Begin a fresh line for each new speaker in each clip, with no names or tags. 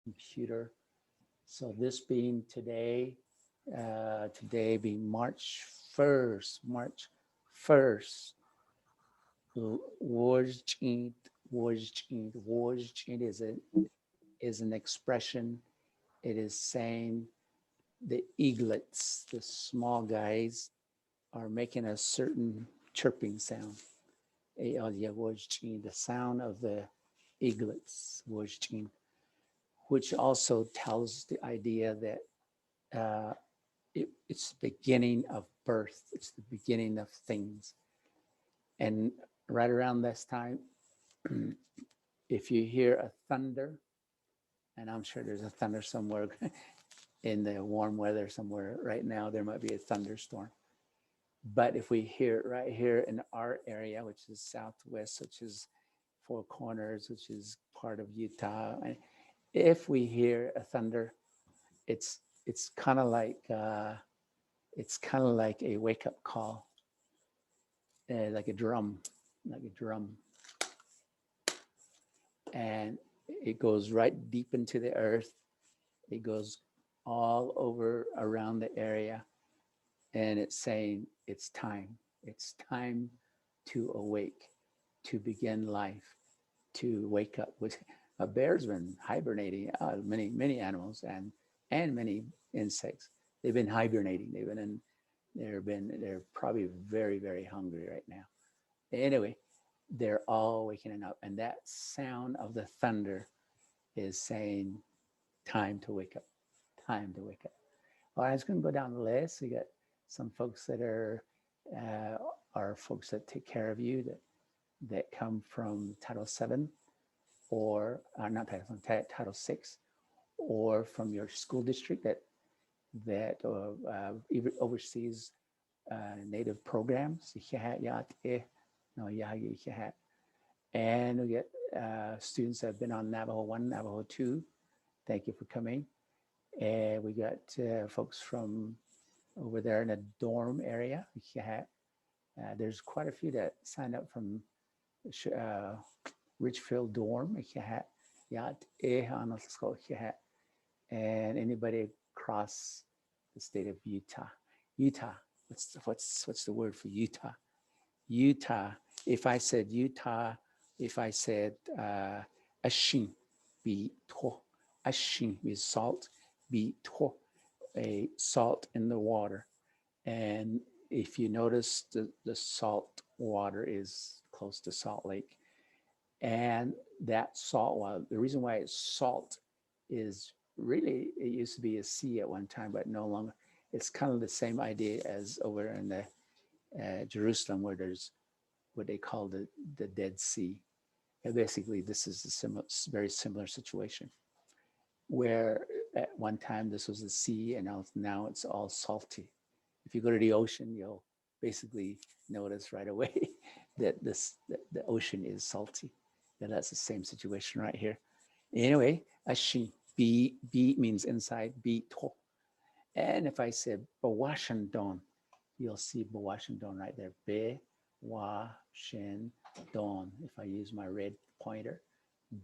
computer. So this being today, today being March 1st, March 1st, Wojcint, Wojcint is an expression. It is saying the eaglets, the small guys, are making a certain chirping sound. The sound of the eaglets, which also tells the idea that it's the beginning of birth. It's the beginning of things. And right around this time, if you hear a thunder, and I'm sure there's a thunder somewhere in the warm weather somewhere right now, there might be a thunderstorm. But if we hear it right here in our area, which is Southwest, which is Four Corners, which is part of Utah, if we hear a thunder, it's it's kind of like it's kind of like a wake up call, like a drum, like a drum, and it goes right deep into the earth. It goes all over around the area, and it's saying it's time. It's time to awake, to begin life, to wake up. With a bear's been hibernating. Many animals and many insects. They've been hibernating. They're probably very hungry right now. Anyway, they're all waking up, and that sound of the thunder is saying time to wake up. Time to wake up. Well, I was going to go down the list. We got some folks that uh, are folks that take care of you that come from Title VII or not Title VI, or from your school district that oversees native programs. And we get students that have been on Navajo 1, Navajo 2. Thank you for coming. And we got folks from over there in a dorm area. There's quite a few that signed up from uh, Richfield dorm. And anybody across the state of Utah. Utah. What's the word for Utah? Utah. If I said Utah, if I said ashin, be to, ashin is salt, be to, a salt in the water. And if you notice, the salt water is close to Salt Lake. And that salt water, the reason why it's salt is really, it used to be a sea at one time, but no longer. It's kind of the same idea as over in the Jerusalem, where there's what they call the Dead Sea. And basically, this is very similar situation where at one time this was the sea, and now it's all salty. If you go to the ocean, you'll basically notice right away that the ocean is salty. And that's the same situation right here. Anyway, ashi, B means inside, B to. And if I said Bawashandon, you'll see Bawashandon right there. Be wa shin don. If I use my red pointer,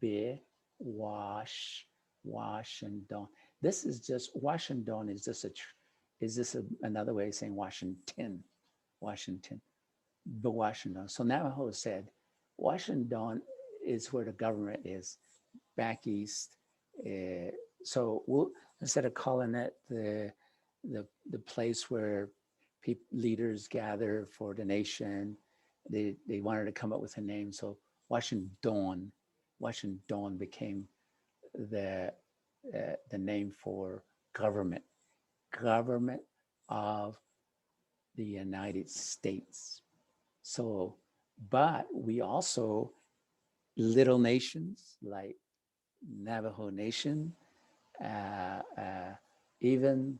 be wash Washington. This is just Washington is just another way of saying Washington, Washington, but Washington. So Navajo said Washington is where the government is, back east. Uh, so we'll, instead of calling it the place where leaders gather for the nation, they wanted to come up with a name. So Washington became the the name for government, government of the United States. So, but we also little nations like Navajo Nation, even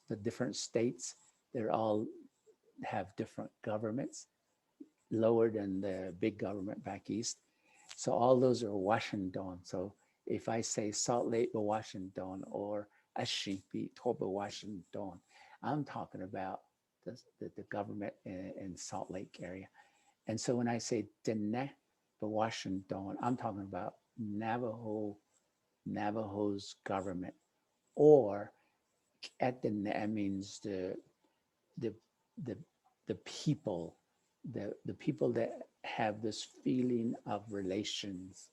the different states, they're all have different governments lower than the big government back east. So all those are Washington. So if I say Salt Lake, Washington, or Ashimpi, Toba, Washington, I'm talking about the government in Salt Lake area. And so when I say Dene, Washington, I'm talking about Navajo Navajo's government, or that means the the the people, the people that have this feeling of relations.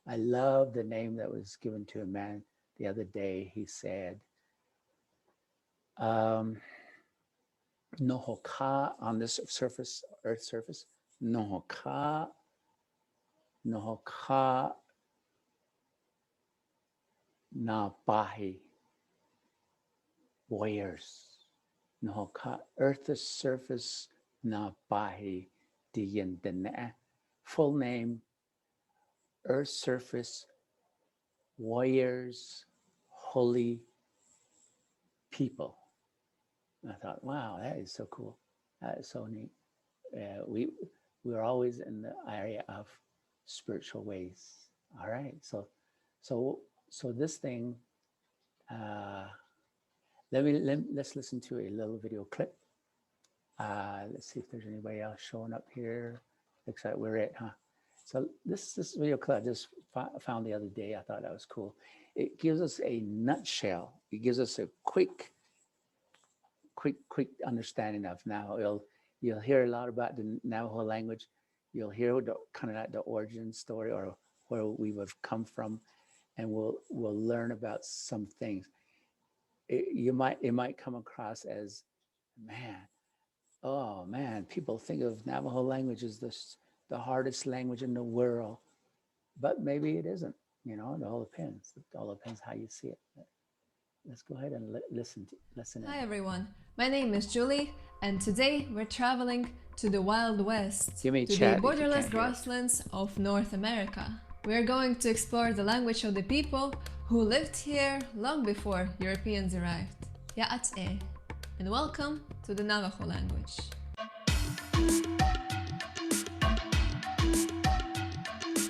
I love the name that was given to a man the other day. He said, um, "Nohoka on this surface, Earth surface, Nohoka, Nohoka na Bahi, warriors." Nohoka, Earth's surface na Bahi Diyandana. Full name, Earth surface, warriors, holy people. And I thought, wow, that is so cool. That is so neat. We are always in the area of spiritual ways. All right, so this thing. Let's listen to a little video clip. Let's see if there's anybody else showing up here. Looks like we're it, huh? So this video clip I just found the other day. I thought that was cool. It gives us a nutshell. It gives us a quick understanding of Navajo. You'll hear a lot about the Navajo language. You'll hear kind of like the origin story or where we have come from, and we'll learn about some things. It might come across as, man, people think of Navajo language as the hardest language in the world, but maybe it isn't. It all depends. It all depends how you see it. Let's go ahead and listen.
Hi everyone, my name is Julie, and today we're traveling to the Wild West, to the borderless grasslands of North America. We're going to explore the language of the people who lived here long before Europeans arrived. Ya'at'e, and welcome to the Navajo language.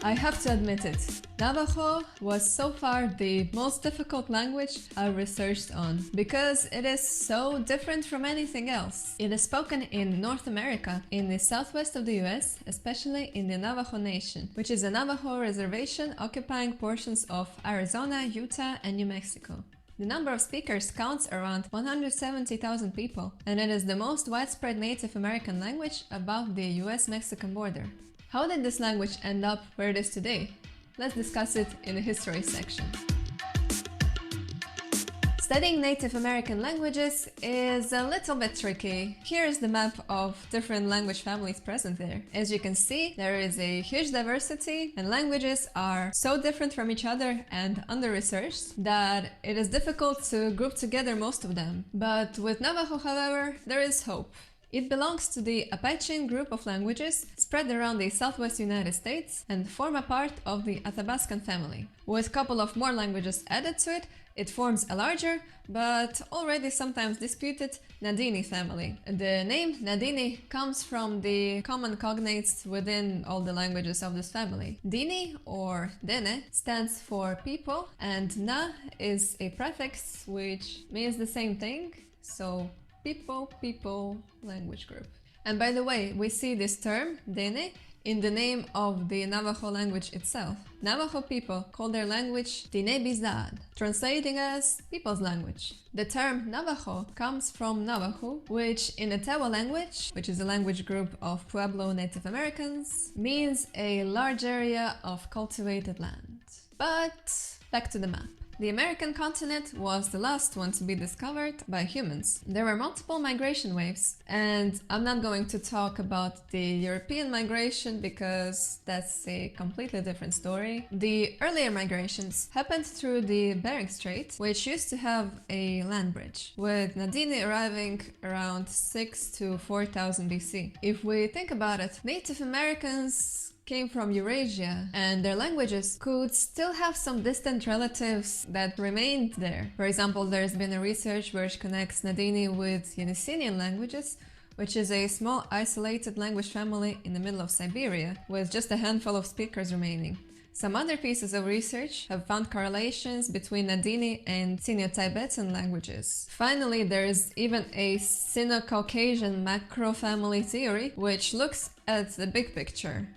I have to admit it, Navajo was so far the most difficult language I've researched on, because it is so different from anything else. It is spoken in North America, in the southwest of the US, especially in the Navajo Nation, which is a Navajo reservation occupying portions of Arizona, Utah, and New Mexico. The number of speakers counts around 170,000 people, and it is the most widespread Native American language above the US-Mexican border. How did this language end up where it is today? Let's discuss it in the history section. Studying Native American languages is a little bit tricky. Here is the map of different language families present there. As you can see, there is a huge diversity, and languages are so different from each other and under-researched that it is difficult to group together most of them. But with Navajo, however, there is hope. It belongs to the Apache group of languages spread around the southwest United States and form a part of the Athabascan family. With a couple of more languages added to it, it forms a larger, but already sometimes disputed, Nadini family. The name Nadini comes from the common cognates within all the languages of this family. Dini, or Dene, stands for people, and Na is a prefix which means the same thing, so people language group. And by the way, we see this term, Dene, in the name of the Navajo language itself. Navajo people call their language Dine Bizad, translating as people's language. The term Navajo comes from Navajo, which in the Tewa language, which is a language group of Pueblo Native Americans, means a large area of cultivated land. But back to the map. The American continent was the last one to be discovered by humans. There were multiple migration waves, and I'm not going to talk about the European migration because that's a completely different story. The earlier migrations happened through the Bering Strait, which used to have a land bridge, with Nadini arriving around 6 to 4000 BC. If we think about it, Native Americans came from Eurasia, and their languages could still have some distant relatives that remained there. For example, there's been a research which connects Nadini with Yeniseian languages, which is a small isolated language family in the middle of Siberia, with just a handful of speakers remaining. Some other pieces of research have found correlations between Nadini and Sino-Tibetan languages. Finally, there is even a Sino-Caucasian macro-family theory, which looks at the big picture,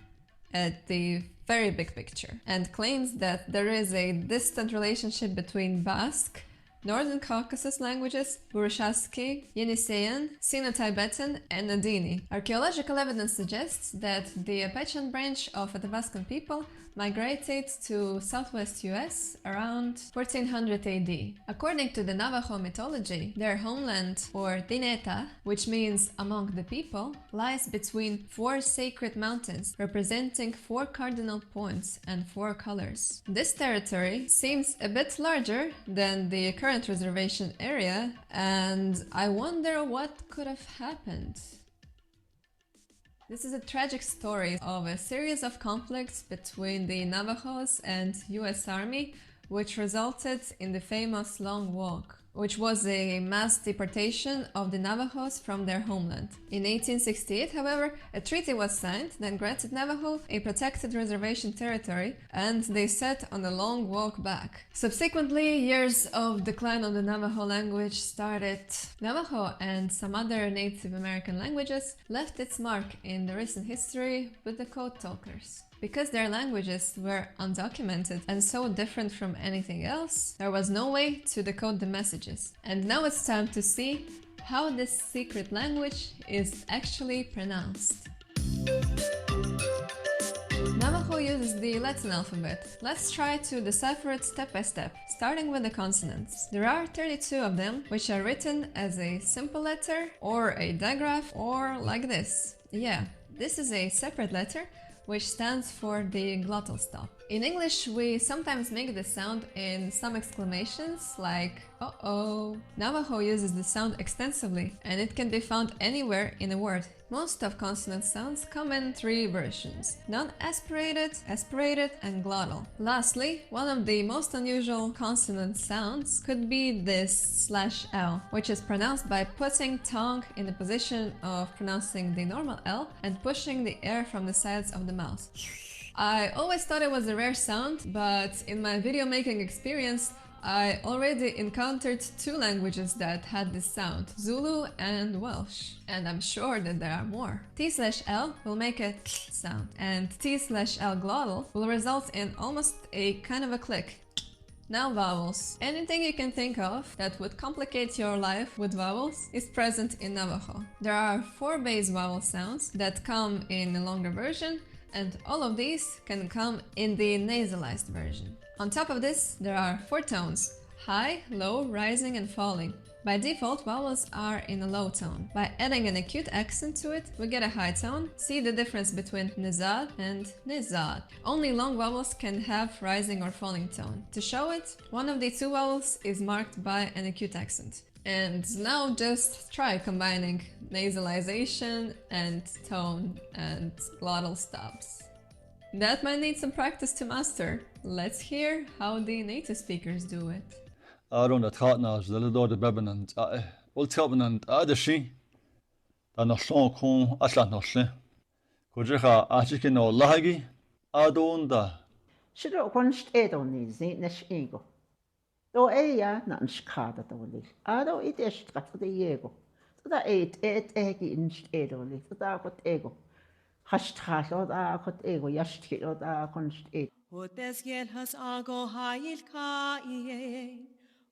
at the very big picture and claims that there is a distant relationship between Basque, Northern Caucasus languages, Burushaski, Yeniseian, Sino-Tibetan, and Nadini. Archaeological evidence suggests that the Apachean branch of Athabascan people migrated to southwest US around 1400 AD. According to the Navajo mythology, their homeland, or Dineta, which means among the people, lies between four sacred mountains representing four cardinal points and four colors. This territory seems a bit larger than the current reservation area, and I wonder what could have happened. This is a tragic story of a series of conflicts between the Navajos and US Army, which resulted in the famous Long Walk, which was a mass deportation of the Navajos from their homeland. In 1868, however, a treaty was signed that granted Navajo a protected reservation territory, and they set on a long walk back. Subsequently, years of decline of the Navajo language started. Navajo and some other Native American languages left its mark in the recent history with the code talkers. Because their languages were undocumented and so different from anything else, there was no way to decode the messages. And now it's time to see how this secret language is actually pronounced. Navajo uses the Latin alphabet. Let's try to decipher it step by step, starting with the consonants. There are 32 of them, which are written as a simple letter, or a digraph, or like this. Yeah, this is a separate letter, which stands for the glottal stop. In English, we sometimes make the sound in some exclamations like uh-oh. Navajo uses the sound extensively, and it can be found anywhere in a word. Most of consonant sounds come in three versions: non-aspirated, aspirated, and glottal. Lastly, one of the most unusual consonant sounds could be this /L, which is pronounced by putting tongue in the position of pronouncing the normal L and pushing the air from the sides of the mouth. I always thought it was a rare sound, but in my video making experience, I already encountered two languages that had this sound, Zulu and Welsh, and I'm sure that there are more. T/L will make a sound, and T/L glottal will result in almost a kind of a click. Now vowels. Anything you can think of that would complicate your life with vowels is present in Navajo. There are 4 base vowel sounds that come in a longer version, and all of these can come in the nasalized version. On top of this, there are 4 tones: high, low, rising, and falling. By default, vowels are in a low tone. By adding an acute accent to it, we get a high tone. See the difference between nizad and nizad. Only long vowels can have rising or falling tone. To show it, one of the 2 vowels is marked by an acute accent. And now just try combining nasalization and tone and glottal stops. That might need some practice to master. Let's hear how the native speakers do it.
Aron at Hatnaj, the little daughter Bebin and Old Telvin and Adashi, the Noshon Kon Aslan Noshe. Kujika Achikin or Lagi, Adonda.
Should have quenched it on these, Nish ego. Though a not skada to live. I don't eat a scat for the ego. So that 8 egg inched edoli, so that got ego. Hashed hash or that got ego, yashed or that quenched it.
Hotesgel has ago hail ka ie.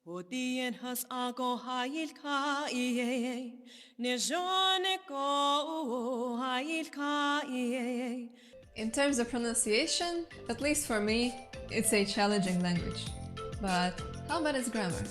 Hodien has ago hail ka ie. Nejone go hail ka ie.
In terms of pronunciation, at least for me, it's a challenging language. But how about its grammar?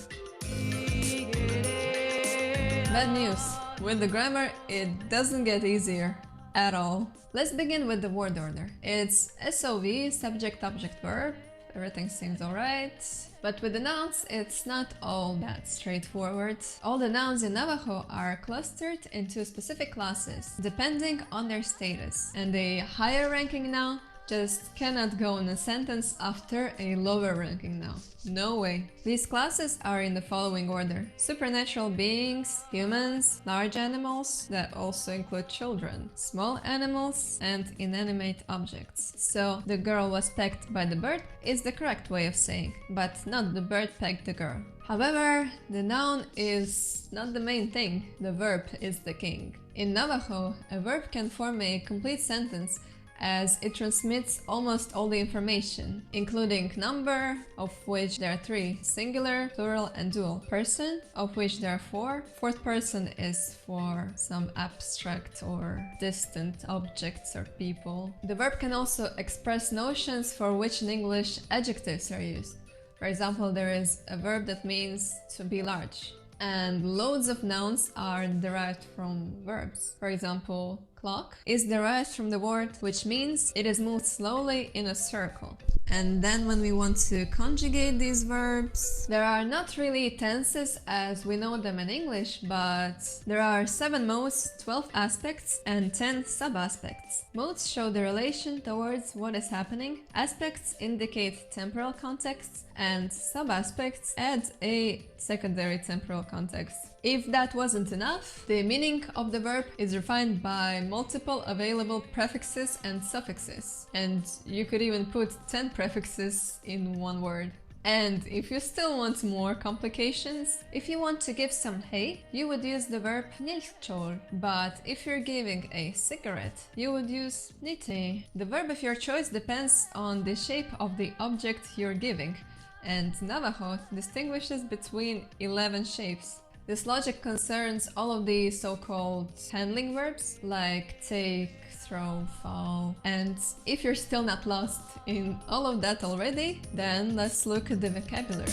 Bad news. With the grammar, it doesn't get easier at all. Let's begin with the word order. It's SOV, subject, object, verb. Everything seems alright. But with the nouns, it's not all that straightforward. All the nouns in Navajo are clustered into specific classes, depending on their status. And a higher ranking noun just cannot go in a sentence after a lower ranking noun. No way. These classes are in the following order: supernatural beings, humans, large animals that also include children, small animals, and inanimate objects. So the girl was pecked by the bird is the correct way of saying, but not the bird pecked the girl. However, the noun is not the main thing, the verb is the king. In Navajo, a verb can form a complete sentence as it transmits almost all the information, including number, of which there are 3, singular, plural, and dual, person, of which there are 4, fourth person is for some abstract or distant objects or people. The verb can also express notions for which in English adjectives are used. For example, there is a verb that means to be large, and loads of nouns are derived from verbs. For example, clock is derived from the word which means it is moved slowly in a circle. And then when we want to conjugate these verbs, there are not really tenses as we know them in English, but there are 7 modes, 12 aspects, and 10 sub-aspects. Modes show the relation towards what is happening, aspects indicate temporal context, and sub-aspects add a secondary temporal context. If that wasn't enough, the meaning of the verb is refined by multiple available prefixes and suffixes. And you could even put 10 prefixes in one word. And if you still want more complications, if you want to give some hay, you would use the verb nilchol. But if you're giving a cigarette, you would use nite. The verb of your choice depends on the shape of the object you're giving. And Navajo distinguishes between 11 shapes. This logic concerns all of the so-called handling verbs like take, throw, fall. And if you're still not lost in all of that already, then let's look at the vocabulary.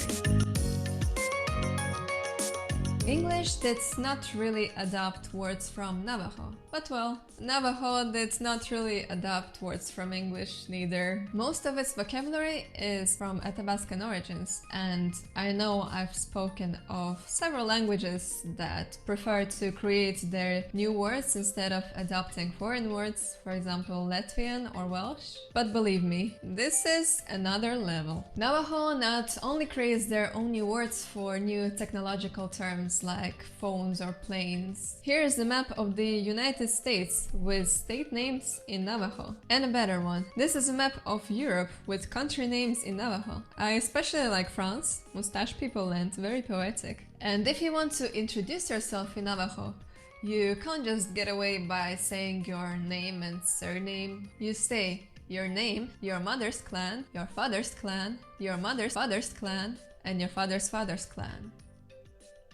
English did not really adopt words from Navajo. But well, Navajo did not really adopt words from English neither. Most of its vocabulary is from Athabascan origins, and I know I've spoken of several languages that prefer to create their new words instead of adopting foreign words, for example Latvian or Welsh. But believe me, this is another level. Navajo not only creates their own new words for new technological terms like phones or planes. Here is the map of the United States with state names in Navajo. And a better one. This is a map of Europe with country names in Navajo. I especially like France, mustache people and very poetic. And if you want to introduce yourself in Navajo, you can't just get away by saying your name and surname. You say your name, your mother's clan, your father's clan, your mother's father's clan, and your father's father's clan.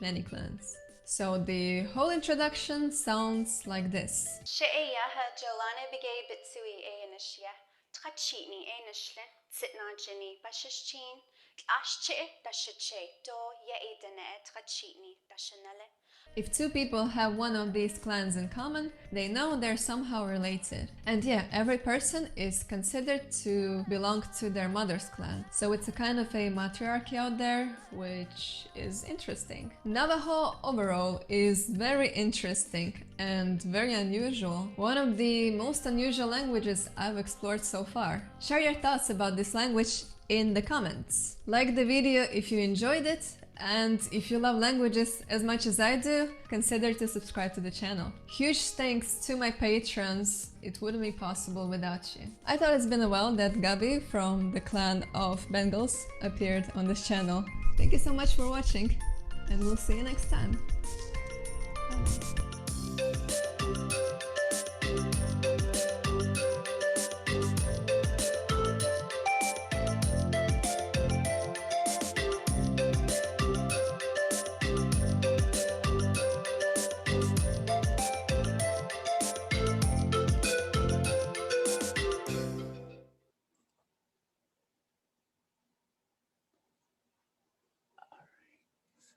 Many clans. So the whole introduction sounds like this.
شقيها جولانة بجاي بتسوي ايه نشيا تخشيني ايه نشلة تسنا جني بششين تلاشتي دشتشي تو يا ايدنا تخشيني دشنالة.
If two people have one of these clans in common, they know they're somehow related. And yeah, every person is considered to belong to their mother's clan. So it's a kind of a matriarchy out there, which is interesting. Navajo overall is very interesting and very unusual. One of the most unusual languages I've explored so far. Share your thoughts about this language in the comments. Like the video if you enjoyed it, and if you love languages as much as I do, consider to subscribe to the channel. Huge thanks to my patrons, it wouldn't be possible without you. I thought it's been a while that Gabi from the clan of Bengals appeared on this channel. Thank you so much for watching, and we'll see you next time. Bye.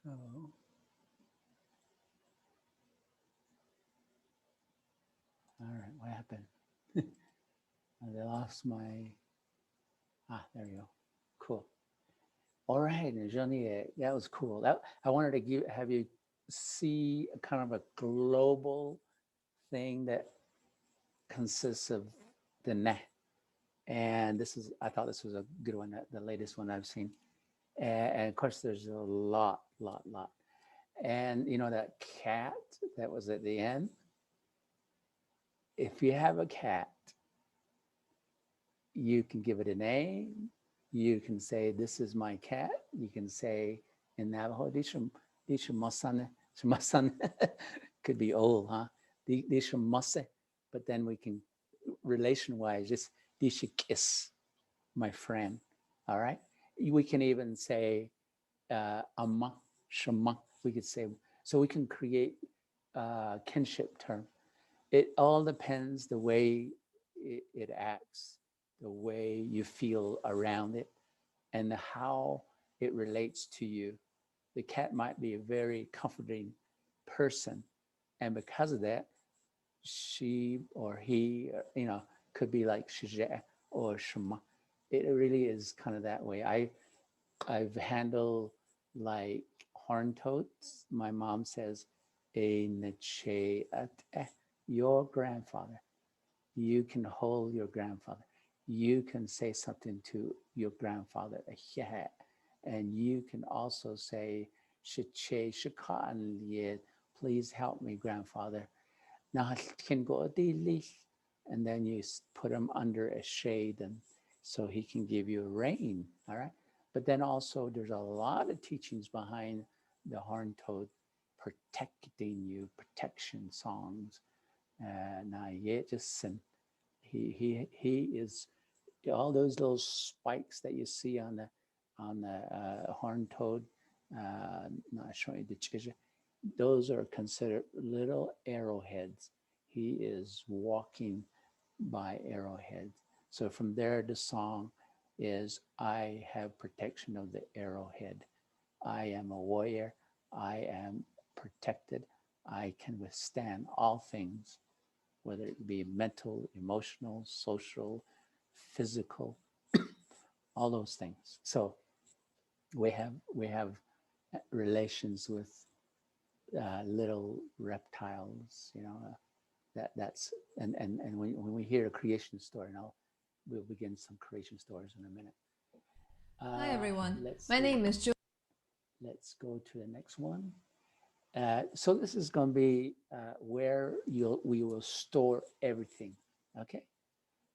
So, all right, what happened? I lost my, there you go. Cool. All right, Johnny, that was cool. I wanted to have you see a kind of a global thing that consists of the ne. And I thought this was a good one, the latest one I've seen. And of course, there's a lot. And you know that cat that was at the end? If you have a cat, you can give it a name. You can say, this is my cat. You can say in Navajo, Disha Masane, could be old, huh? Disha Mase. But then we can relation-wise, just you should kiss my friend. All right. We can even say amma, shama. We could say, so we can create kinship term. It all depends the way it acts, the way you feel around it, and how it relates to you. The cat might be a very comforting person, and because of that, she or he, could be like shije or shema. It really is kind of that way. I've handled like horn toads. My mom says, "A neche at your grandfather." You can hold your grandfather. You can say something to your grandfather, and you can also say, "Shiche shikan liye, please help me, grandfather." Now can go and then you put him under a shade, and so he can give you rain. All right. But then also there's a lot of teachings behind the horned toad protecting you, protection songs. Now yet just he is all those little spikes that you see on the horned toad. Not showing the chija. Those are considered little arrowheads. He is walking by arrowheads. So from there, the song is, "I have protection of the arrowhead. I am a warrior. I am protected. I can withstand all things, whether it be mental, emotional, social, physical, all those things." So we have relations with little reptiles, that's and when we hear a creation story, and we'll begin some creation stories in a minute.
Hi everyone,
Let's
my
see.
name is Julie.
Let's go to the next one. So this is going to be where we will store everything. Okay,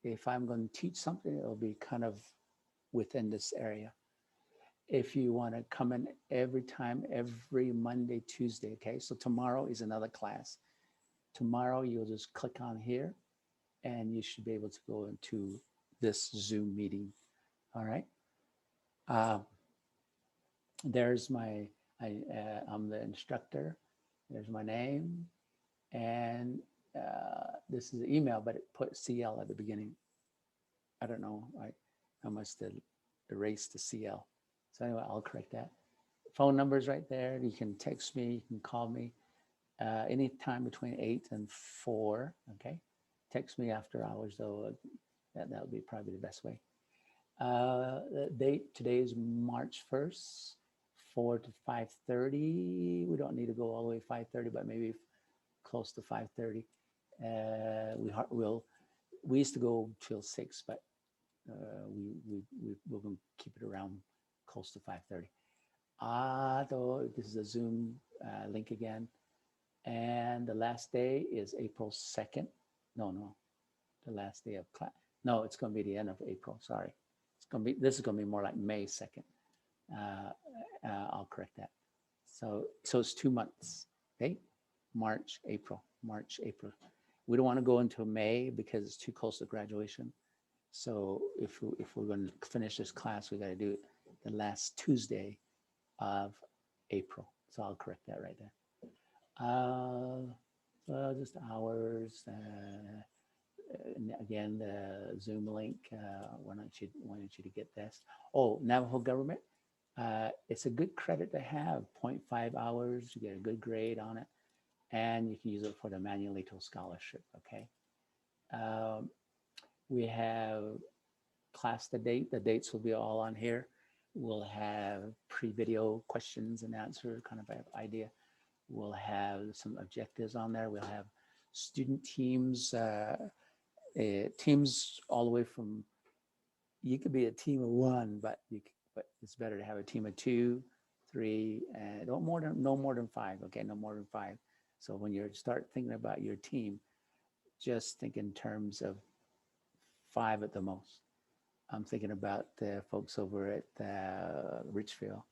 if I'm going to teach something, it'll be kind of within this area. If you want to come in every time, every Monday, Tuesday, okay? So tomorrow is another class. Tomorrow you'll just click on here and you should be able to go into this Zoom meeting. All right. There's I'm the instructor. There's my name. And this is the email, but it put CL at the beginning. I don't know. I must have erased the CL. So anyway, I'll correct that. Phone number's right there. You can text me. You can call me anytime between 8 and 4. Okay. Text me after hours, though. That would be probably the best way. The date today is March 1st, 4 to 5:30. We don't need to go all the way 5:30, but maybe close to 5:30. We used to go till 6, but we're going to keep it around close to 5:30. Though this is a Zoom link again, and the last day is April 2nd. No, the last day of class. No, it's going to be the end of April. Sorry, this is going to be more like May 2nd. I'll correct that. So it's 2 months. Okay, March, April. We don't want to go into May because it's too close to graduation. So if we're going to finish this class, we got to do it the last Tuesday of April. So I'll correct that right there. So just hours. Again, the Zoom link. Why don't you to get this? Oh, Navajo government. It's a good credit to have. 0.5 hours. You get a good grade on it, and you can use it for the Manuelito scholarship. Okay. We have class the date. The dates will be all on here. We'll have pre-video questions and answer kind of idea. We'll have some objectives on there. We'll have student teams, teams all the way from, you could be a team of 1, but it's better to have a team of 2, 3, and no more than 5. Okay, no more than 5. So when you start thinking about your team, just think in terms of 5 at the most. I'm thinking about the folks over at Richfield.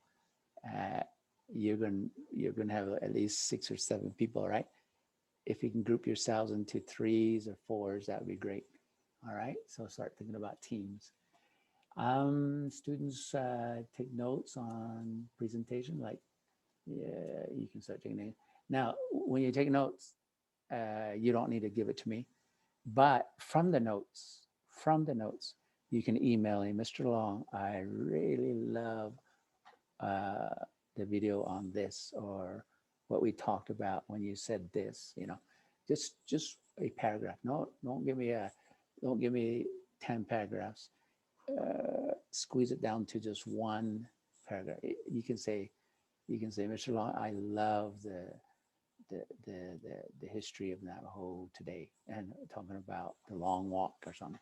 You're going to have at least 6 or 7 people, right? If you can group yourselves into 3s or 4s, that would be great. All right, so start thinking about teams. Students take notes on presentation, like, yeah, you can start taking notes. Now, when you take notes, you don't need to give it to me, but from the notes, you can email me, Mr. Long, I really love uh, the video on this, or what we talked about when you said this, just a paragraph. No, don't give me 10 paragraphs. Squeeze it down to just one paragraph. You can say, Mr. Long, I love the history of Navajo today, and talking about the long walk or something.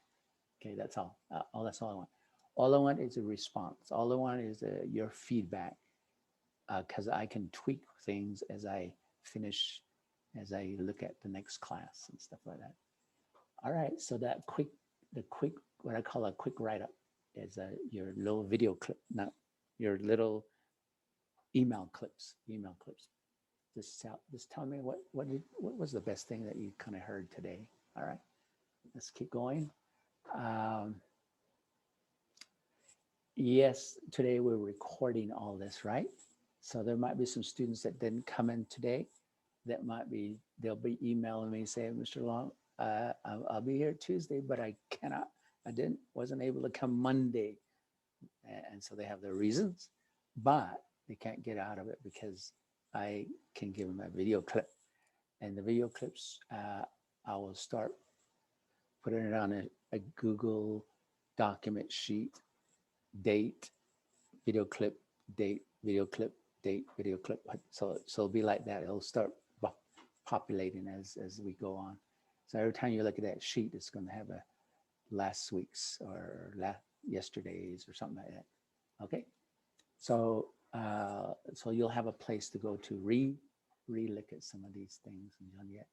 Okay, that's all. That's all I want. All I want is a response. All I want is your feedback, because I can tweak things as I finish, as I look at the next class and stuff like that. All right, so what I call a quick write up is your little video clip, not your little email clips. Just tell me what was the best thing that you kind of heard today. All right, let's keep going. Um, yes, today we're recording all this, right? So there might be some students that didn't come in today. They'll be emailing me saying, Mr. Long, I'll be here Tuesday, but I wasn't able to come Monday. And so they have their reasons, but they can't get out of it because I can give them a video clip. And the video clips, I will start putting it on a Google document sheet, date, video clip, date, video clip, date, video clip. So it'll be like that. It'll start populating as we go on. So every time you look at that sheet, it's going to have a last week's or yesterday's or something like that. Okay. So so you'll have a place to go to re-look at some of these things and Juliet.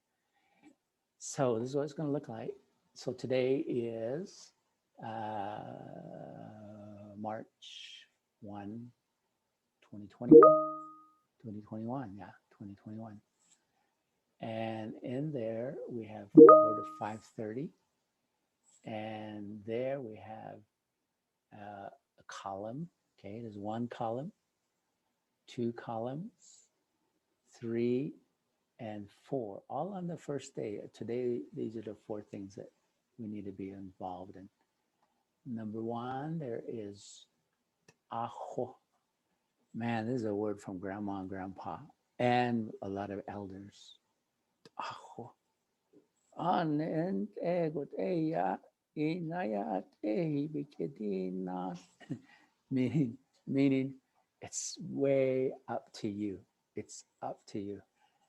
So this is what it's going to look like. So today is March 1, 2020, 2021. Yeah, 2021. And in there we have 4 to 5:30. And there we have a column. Okay, there's 1 column, 2 columns, 3 and 4, all on the first day. Today, these are the 4 things that we need to be involved in. Number 1, there is ajo. Man, this is a word from grandma and grandpa and a lot of elders. Ajo. Anen egot eya inayat ehi bikedina. Meaning it's way up to you. It's up to you.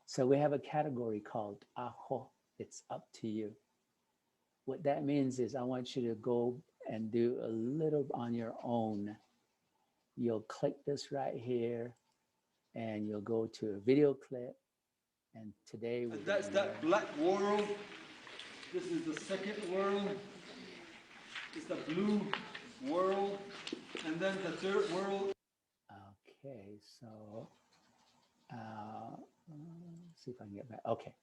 So we have a category called ajo. It's up to you. What that means is I want you to go and do a little on your own. You'll click this right here and you'll go to a video clip. And today we're
That's that black world. This is the second world. It's the blue world. And then the third world.
Okay, so let's see if I can get back. Okay,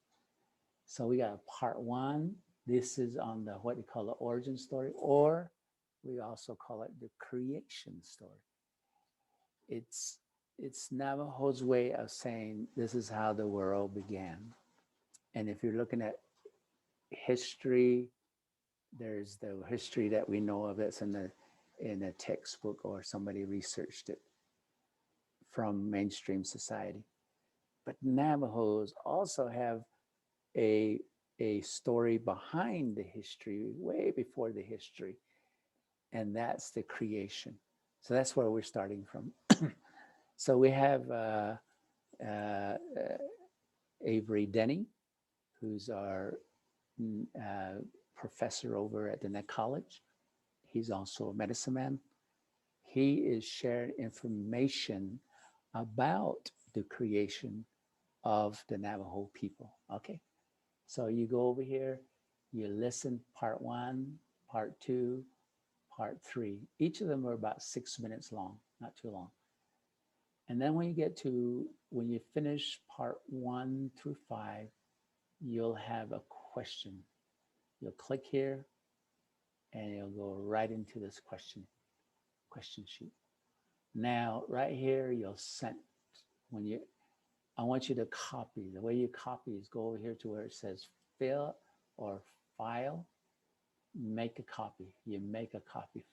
so we got part 1. This is on the what we call the origin story, or we also call it the creation story. It's Navajo's way of saying this is how the world began. And if you're looking at history, there's the history that we know of that's in a textbook or somebody researched it from mainstream society. But Navajos also have a story behind the history, way before the history, and that's the creation. So that's where we're starting from. So we have Avery Denny, who's our professor over at the Neck College. He's also a medicine man. He is sharing information about the creation of the Navajo people. Okay, so you go over here, you listen part 1, part 2, part 3. Each of them are about 6 minutes long, not too long. And then when you finish part 1 through 5, you'll have a question. You'll click here and it'll go right into this question sheet. Now, right here, you'll send, I want you to copy. The way you copy is go over here to where it says fill or file, make a copy. You make a copy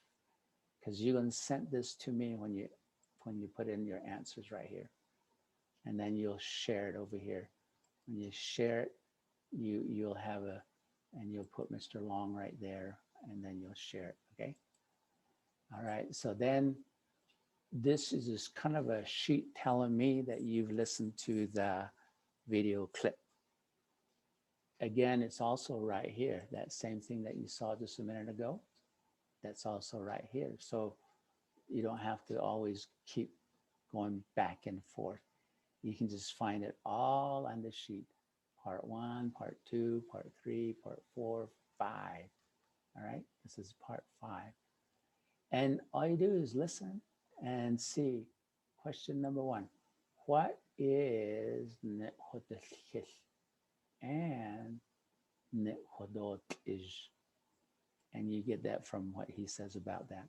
because you're going to send this to me when you put in your answers right here. And then you'll share it over here. When you share it, you'll have and you'll put Mr. Long right there, and then you'll share it, okay? All right, so then this is just kind of a sheet telling me that you've listened to the video clip. Again, it's also right here. That same thing that you saw just a minute ago, that's also right here. So you don't have to always keep going back and forth. You can just find it all on the sheet. Part 1, part 2, part 3, part 4, 5. All right, this is part 5. And all you do is listen and see. Question number 1. What is nehodil and nehodotij? And you get that from what he says about that.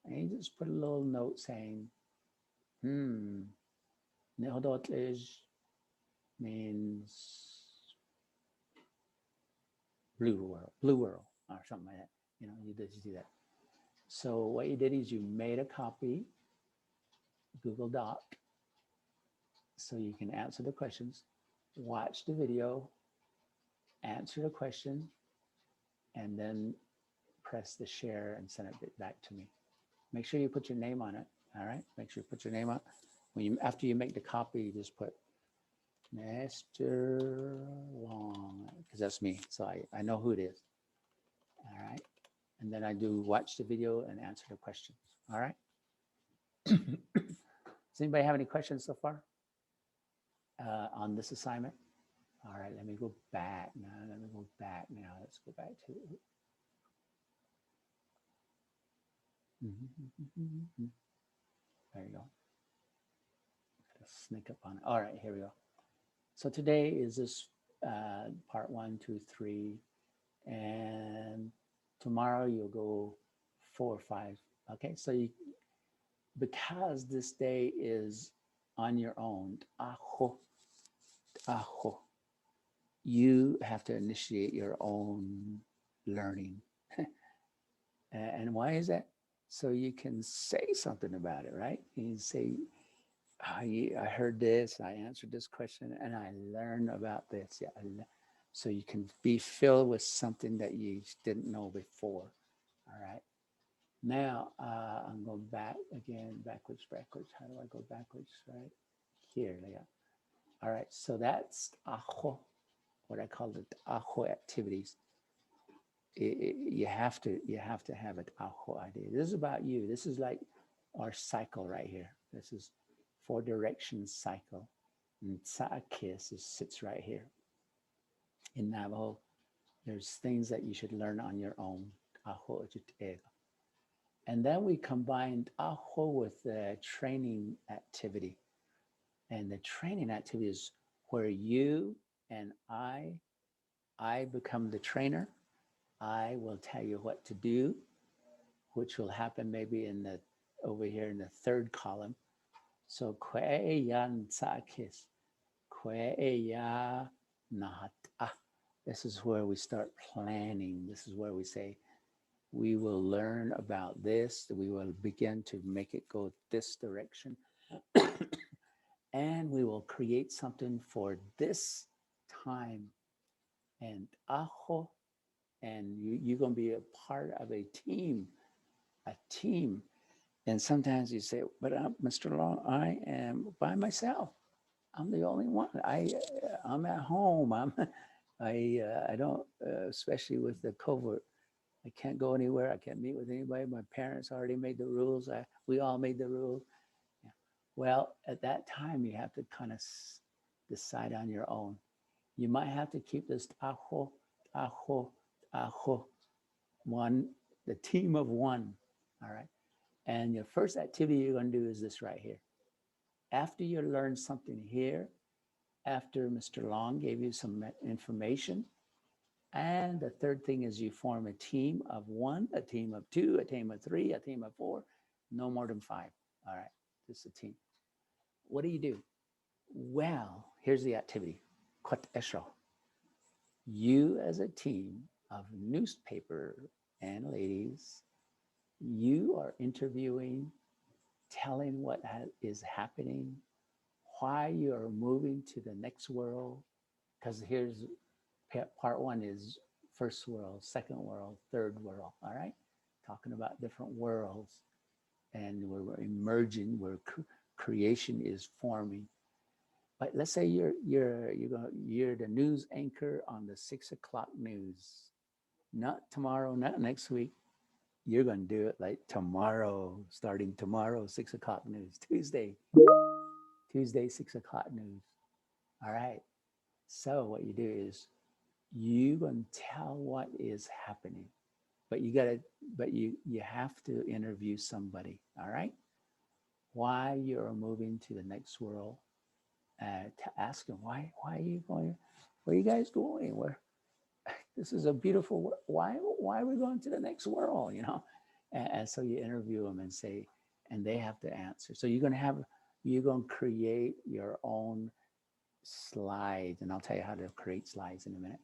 And you just put a little note saying, nehodotij means blue world, or something like that. You know, you just do that. So what you did is you made a copy, Google Doc, so you can answer the questions, watch the video, answer the question, and then press the share and send it back to me. Make sure you put your name on it, all right? Make sure you put your name on it. After you make the copy, you just put Mr. Long, because that's me, so I know who it is, all right? And then I do watch the video and answer the questions, all right? Does anybody have any questions so far on this assignment? All right, let me go back now. Let's go back to it. There you go. Sneak up on it. All right, here we go. So today is this part 1, 2, 3, and tomorrow you'll go 4 or 5. Okay, so because this day is on your own, you have to initiate your own learning. And why is that? So you can say something about it, right? You can say, I heard this, I answered this question, and I learned about this. Yeah, so you can be filled with something that you didn't know before. All right. Now I'm going back again, backwards. How do I go backwards? Right here, yeah. All right. So that's aho, what I call the aho activities. You have to have an aho idea. This is about you. This is like our cycle right here. This is 4 direction cycle. And Tsa'akis sits right here. In Navajo, there's things that you should learn on your own. Aho ego. And then we combined aho with the training activity. And the training activity is where you and I become the trainer. I will tell you what to do, which will happen maybe over here in the 3rd column. So kwe'eya tsa'akis, kwe'eya nahata. This is where we start planning. This is where we say, we will learn about this. We will begin to make it go this direction. And we will create something for this time. And aho, and you're going to be a part of a team. And sometimes you say, but Mr. Long, I am by myself. I'm the only one. I'm at home. I don't, especially with the COVID, I can't go anywhere. I can't meet with anybody. My parents already made the rules. We all made the rules. Yeah. Well, at that time, you have to kind of decide on your own. You might have to keep this aho, one, the team of one, all right? And your first activity you're going to do is this right here. After you learn something here, after Mr. Long gave you some information, And the third thing is you form a team of 1, a team of 2, a team of 3, a team of 4, no more than 5. All right, this is a team. What do you do? Well, here's the activity. Kot esho. You as a team of newspaper and ladies, you are interviewing, telling what is happening, why you are moving to the next world. Because here's part 1 is first world, second world, third world. All right, talking about different worlds, and we're emerging, where creation is forming. But let's say you're the news anchor on the 6 o'clock news. Not tomorrow, not next week. You're going to do it like tomorrow, starting tomorrow, 6 o'clock news. Tuesday, 6 o'clock news. All right. So what you do is you're going to tell what is happening, but you have to interview somebody. All right. Why you're moving to the next world, to ask them why are you going, where are you guys going, where this is a beautiful, why are we going to the next world, and so you interview them and say, and they have to answer. So you're going to create your own slides, and I'll tell you how to create slides in a minute.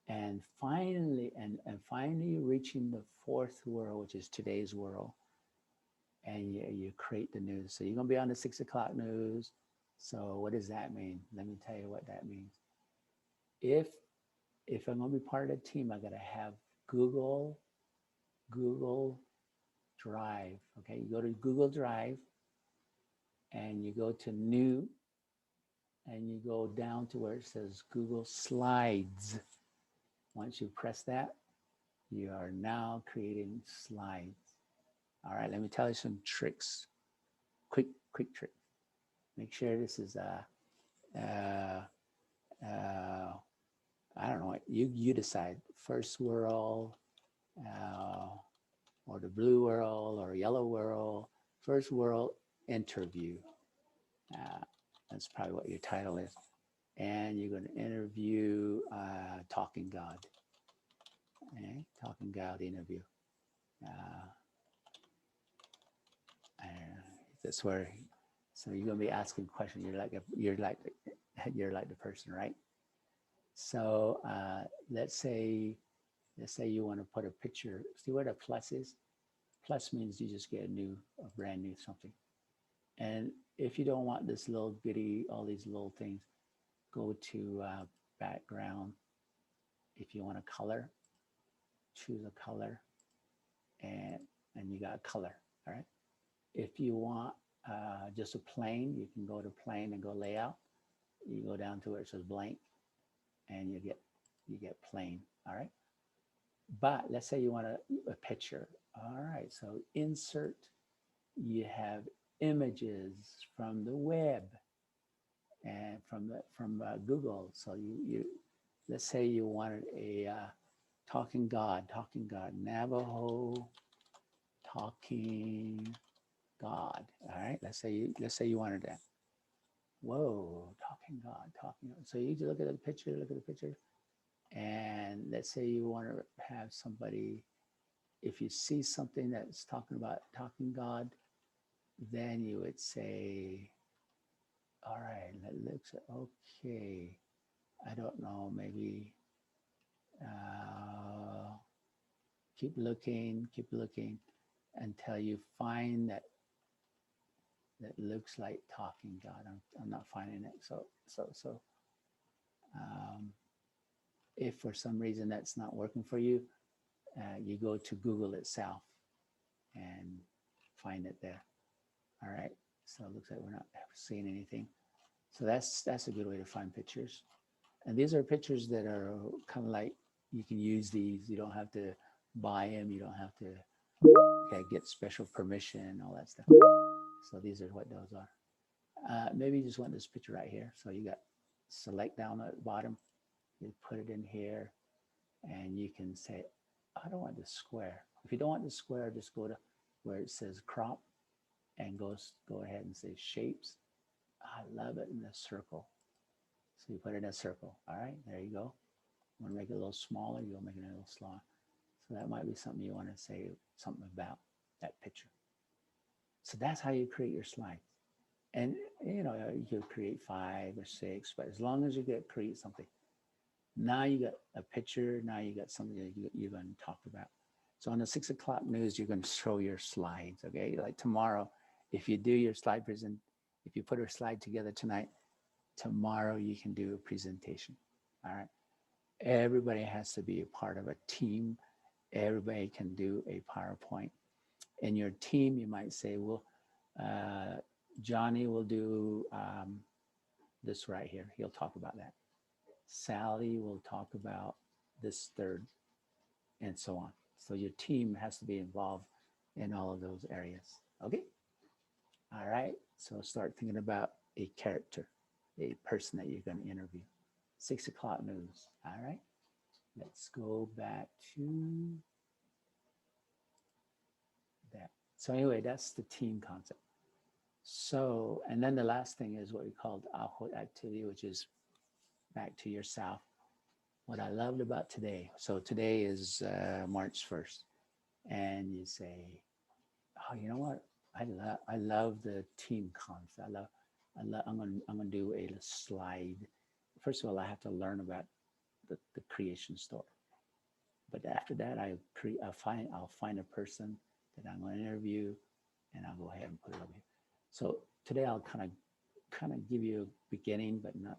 And finally reaching the 4th world, which is today's world, and you create the news. So you're going to be on the 6 o'clock news. So what does that mean? Let me tell you what that means. If I'm going to be part of the team, I got to have Google Drive. Okay, you go to Google Drive and you go to New, and you go down to where it says Google Slides. Once you press that, you are now creating slides. All right, let me tell you some tricks. Quick trick. Make sure this is I don't know, you decide, first world, or the blue world or yellow world, first world interview. That's probably what your title is. And you're going to interview Talking God. Okay? Talking God interview. That's where, so you're going to be asking questions. You're like the person, right? So let's say you want to put a picture. See where the plus is? Plus means you just get a brand new something. And if you don't want this little bitty, all these little things, go to background. If you want a color, choose a color, and you got a color. All right. If you want just a plain, you can go to plain and go layout. You go down to where it says blank, and you get plain. All right. But let's say you want a picture. All right. So insert. You have images from the web and from Google. So you let's say you wanted a talking God, Navajo talking God. All right. Let's say you wanted that. Whoa, talking God, talking. So you look at the picture, and let's say you want to have somebody. If you see something that's talking about talking God, then you would say, all right, that looks okay. I don't know, maybe keep looking until you find that looks like talking God. I'm not finding it. So if for some reason that's not working for you, you go to Google itself and find it there. All right. So it looks like we're not seeing anything. So that's a good way to find pictures. And these are pictures that are kind of like, you can use these. You don't have to buy them. You don't have to get special permission and all that stuff. So these are what those are. Maybe you just want this picture right here. So you got select down at the bottom. You put it in here, and you can say, I don't want this square. If you don't want the square, just go to where it says crop and go ahead and say shapes. I love it in the circle. So you put it in a circle. All right, there you go. Want to make it a little smaller, you'll make it a little smaller. So that might be something you want to say something about that picture. So that's how you create your slides. And you know, you create 5 or 6, but as long as you create something, now you got a picture. Now you got something that you're going to talk about. So on the 6 o'clock news, you're going to show your slides. Okay, like tomorrow, if you do your slide if you put a slide together tonight, tomorrow you can do a presentation. All right. Everybody has to be a part of a team. Everybody can do a PowerPoint. In your team, you might say, well, Johnny will do this right here. He'll talk about that. Sally will talk about this third, and so on. So your team has to be involved in all of those areas. Okay? All right. So start thinking about a character, a person that you're going to interview. 6 o'clock news. All right. Let's go back to that. So anyway, that's the team concept. So, and then the last thing is what we called Aho activity, which is back to yourself. What I loved about today. So today is March 1st. And you say, oh, you know what? I love the team concept. I'm gonna do a slide. First of all, I have to learn about the creation story. But after that, I'll find a person that I'm going to interview, and I'll go ahead and put it over here. So today I'll kind of give you a beginning, but not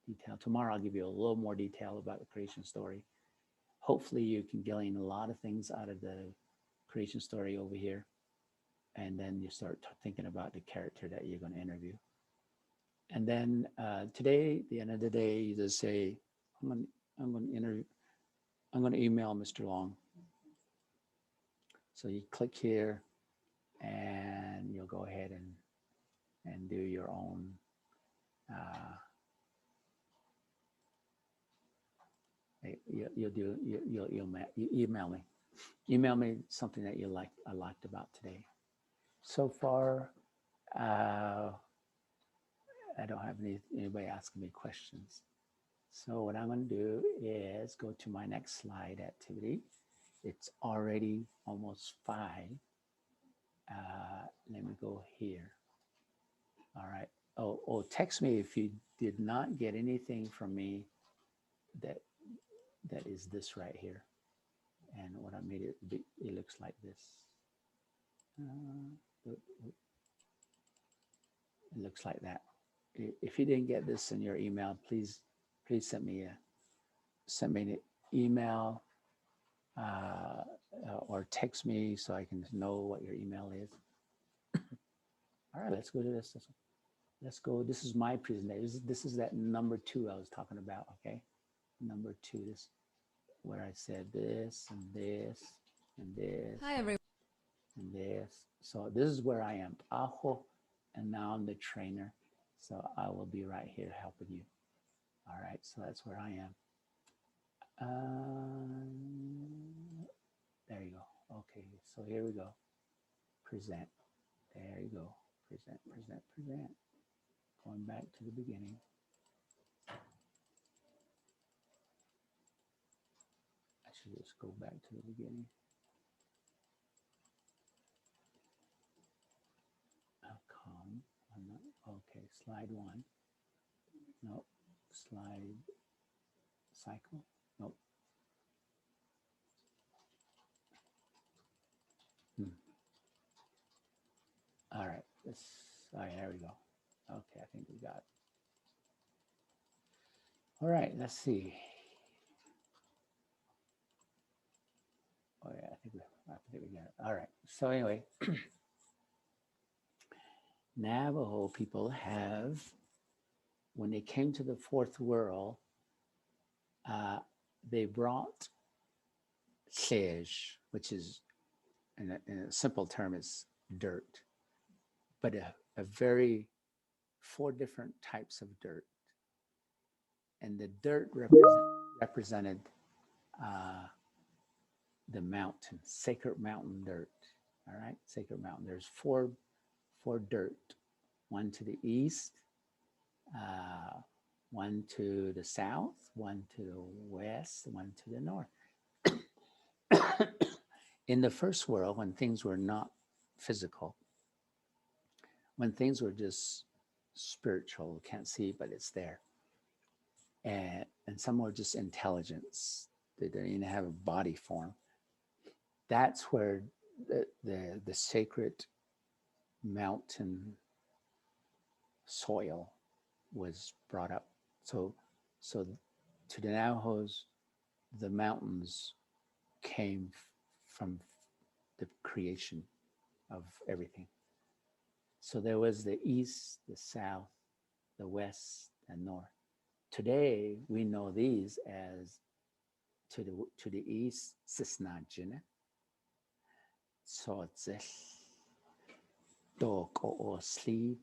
detail. Tomorrow I'll give you a little more detail about the creation story. Hopefully you can glean a lot of things out of the creation story over here, and then you start thinking about the character that you're going to interview. And then today, at the end of the day, you just say, I'm going to email Mr. Long. So you click here, and you'll go ahead and do your own you'll email me something that I liked about today. So far, I don't have anybody asking me questions. So what I'm going to do is go to my next slide activity. It's already almost 5. Let me go here. All right. Oh, text me if you did not get anything from me that is this right here. And what I made it looks like this. It looks like that. If you didn't get this in your email, please send me an email or text me so I can know what your email is. All right, let's go to this. Let's go. This is my presentation. This is that number 2 I was talking about. Okay, number 2. This where I said this and this and this.
Hi, everyone.
And this. So this is where I am. Aho, and now I'm the trainer. So I will be right here helping you. All right, so that's where I am. There you go. Okay, so here we go. Present. There you go. Present. Going back to the beginning. I should just go back to the beginning. Okay, slide 1. Nope. Slide cycle. Nope. All right. All right, there we go. Okay, I think we got it. All right, let's see. Oh yeah, I think we got it. All right. So anyway, Navajo people have, when they came to the 4th world, they brought sej, which is, in a simple term, is dirt, but a very 4 different types of dirt. And the dirt represented the mountain, sacred mountain dirt. All right, sacred mountain. There's four dirt, one to the east, one to the south, one to the west, one to the north. In the first world, when things were not physical, when things were just spiritual, can't see, but it's there. And some were just intelligence. They didn't even have a body form. That's where the sacred mountain soil was brought up. So to the Navajos, the mountains came from the creation of everything. So there was the east, the south, the west, and north. Today we know these as to the east, Sisnajine, Sotzil, Dok or sleep,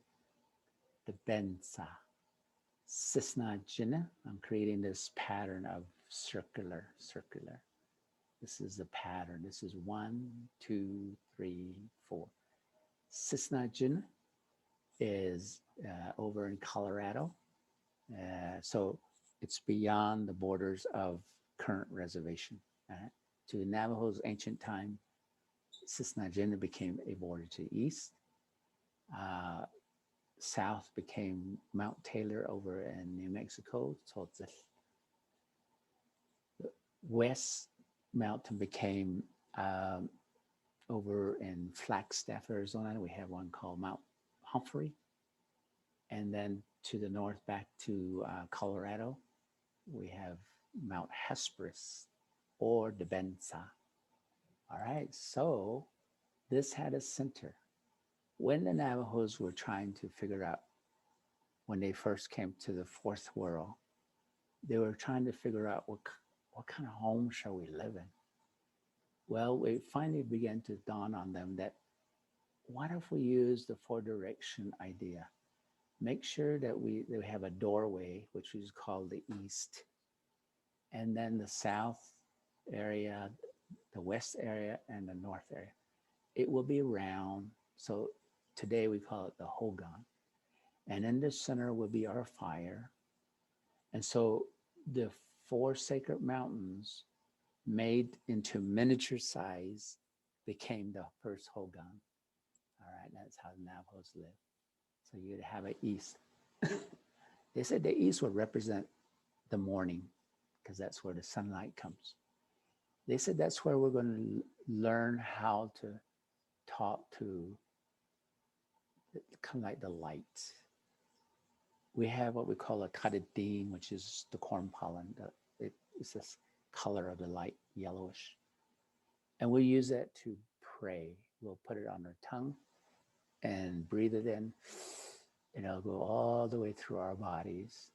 the Bensa, Sisnajine. I'm creating this pattern of circular. This is the pattern. This is 1, 2, 3, 4. Sisnajine is over in Colorado. So it's beyond the borders of current reservation. To the Navajo's ancient time, Sisnajine became a border to the east. South became Mount Taylor over in New Mexico. West Mountain became over in Flagstaff, Arizona. We have one called Mount Humphrey. And then to the north, back to Colorado, we have Mount Hesperus or the Bensa. All right, so this had a center. When the Navajos were trying to figure out, when they first came to the fourth world, they were trying to figure out what kind of home shall we live in? Well, it finally began to dawn on them that what if we use the four direction idea? Make sure that we have a doorway, which is called the east, and then the south area, the west area, and the north area. It will be round. So today we call it the Hogan. And in the center will be our fire. And so the four sacred mountains made into miniature size became the first Hogan. All right, that's how the Navajos live. So you'd have an east. They said the east would represent the morning because that's where the sunlight comes. They said that's where we're going to learn how to talk to kind of like the light. We have what we call a katadine, which is the corn pollen. It's this color of the light, yellowish. And we use that to pray. We'll put it on our tongue and breathe it in. And it'll go all the way through our bodies.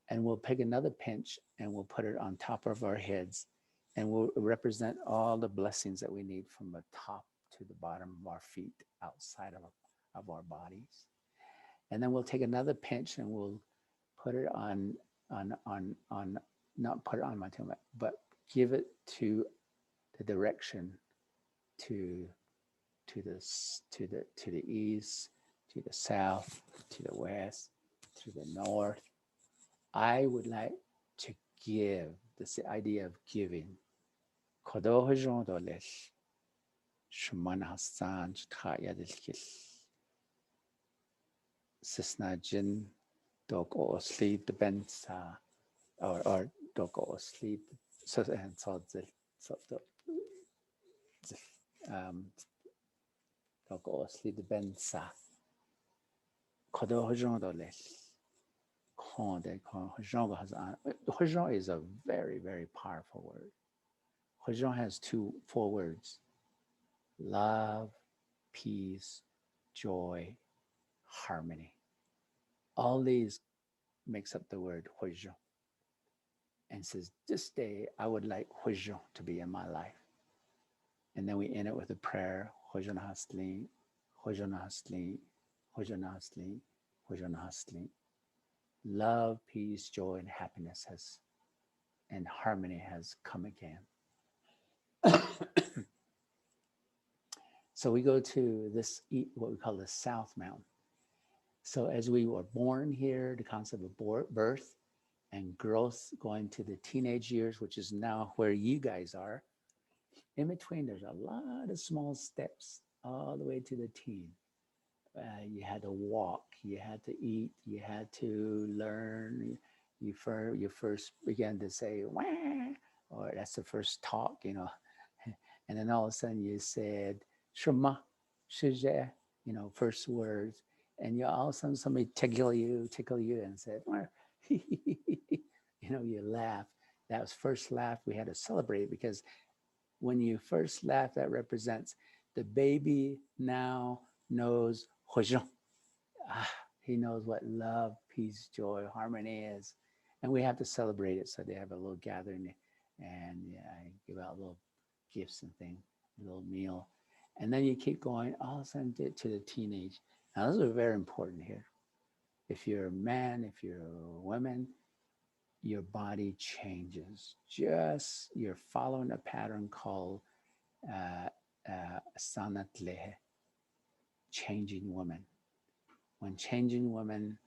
And we'll pick another pinch and we'll put it on top of our heads. And we'll represent all the blessings that we need from the top to the bottom of our feet, outside of our bodies. And then we'll take another pinch and we'll put it on not put it on my tongue, but give it to the direction to the east, to the south, to the west, to the north. I would like to give, this idea of giving. Kodohojon dolesh, Shuman Hassan Chaya Dilkil, Sisnajin, Doko sleep the Bensa, or Doko sleep, so and so Doko sleep the Bensa. Kodohojon dolesh. Hojon is a very, very powerful word. Hojon has four words: love, peace, joy, harmony. All these makes up the word Hojon. And says, this day I would like Hojon to be in my life. And then we end it with a prayer: Hojon Hasli, Hojon Hasli, Hojon Hasli, Hojon Hasli. Love, peace, joy, and happiness and harmony has come again. So we go to this, what we call the South Mountain. So as we were born here, the concept of birth, and growth going to the teenage years, which is now where you guys are. In between, there's a lot of small steps all the way to the teen. You had to walk, you had to eat, you had to learn. You first began to say wah, or that's the first talk, you know, and then all of a sudden you said shema, shije, you know, first words, and you all of a sudden somebody tickle you, and said, you know, you laugh. That was first laugh. We had to celebrate because when you first laugh, that represents the baby now knows Hojong. Ah, he knows what love, peace, joy, harmony is. And we have to celebrate it. So they have a little gathering and yeah, I give out little gifts and things, a little meal. And then you keep going all of a sudden to the teenage. Now, those are very important here. If you're a man, if you're a woman, your body changes. Just you're following a pattern called sanatlehe, changing woman. When changing woman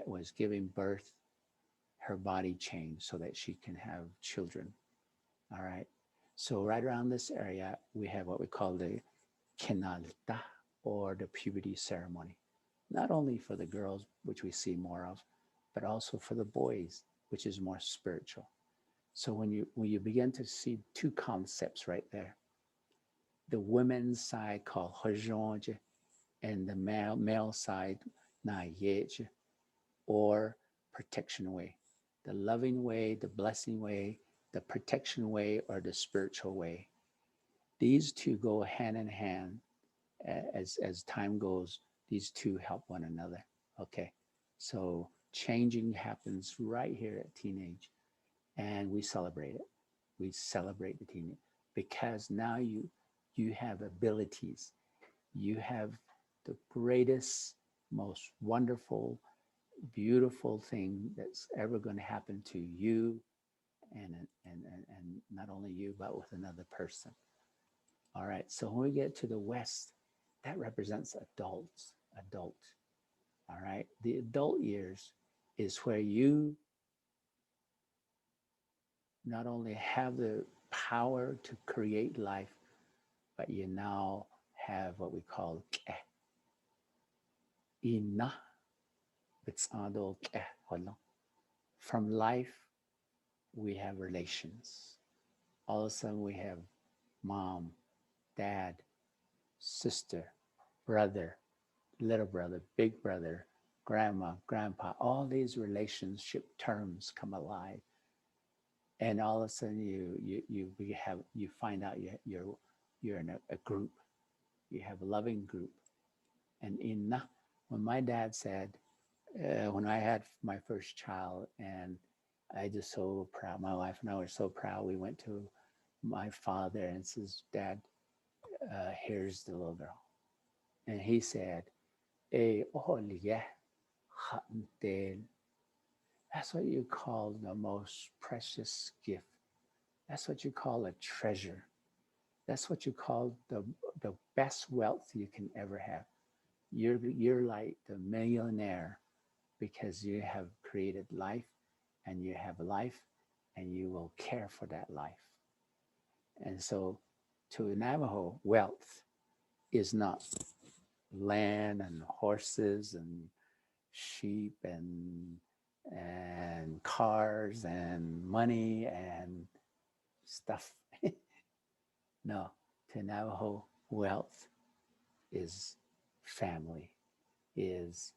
was giving birth, her body changed so that she can have children. All right. So right around this area, we have what we call the kinalta, or the puberty ceremony. Not only for the girls, which we see more of, but also for the boys, which is more spiritual. So when you begin to see two concepts right there, the women's side called Hojong and the male side Na Yeje, or protection way, the loving way, the blessing way, the protection way, or the spiritual way. These two go hand in hand. As time goes, these two help one another. Okay, so changing happens right here at teenage, and we celebrate it. We celebrate the teenage because now you have abilities. You have the greatest, most wonderful, beautiful thing that's ever going to happen to you, and not only you, but with another person. All right. So when we get to the West, that represents adults. Adult. All right. The adult years is where you not only have the power to create life, but you now have what we call ina. From life, we have relations. All of a sudden, we have mom, dad, sister, brother, little brother, big brother, grandma, grandpa. All these relationship terms come alive, and all of a sudden, you find out you're in a group. You have a loving group, and when my dad said, when I had my first child, and I just so proud. My wife and I were so proud. We went to my father and says, "Dad, here's the little girl," and he said, "Hey, oh yeah, that's what you call the most precious gift. That's what you call a treasure. That's what you call the best wealth you can ever have. You're like the millionaire because you have created life, and you have life, and you will care for that life." And so to Navajo, wealth is not land and horses and sheep and cars and money and stuff. No, to Navajo, wealth is family, is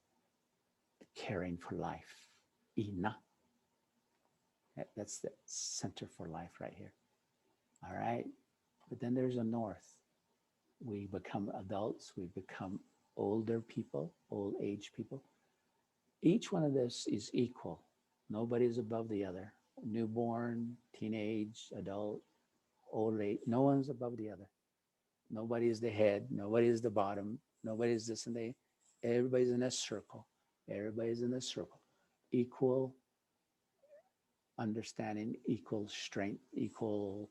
caring for life. Ina. That's the center for life right here. All right. But then there's a north. We become adults, we become older people, old age people. Each one of this is equal. Nobody's above the other. Newborn, teenage, adult, old age, no one's above the other. Nobody is the head, nobody is the bottom, nobody is this and they. Everybody's in a circle. Everybody's in a circle. Equal understanding, equal strength, equal,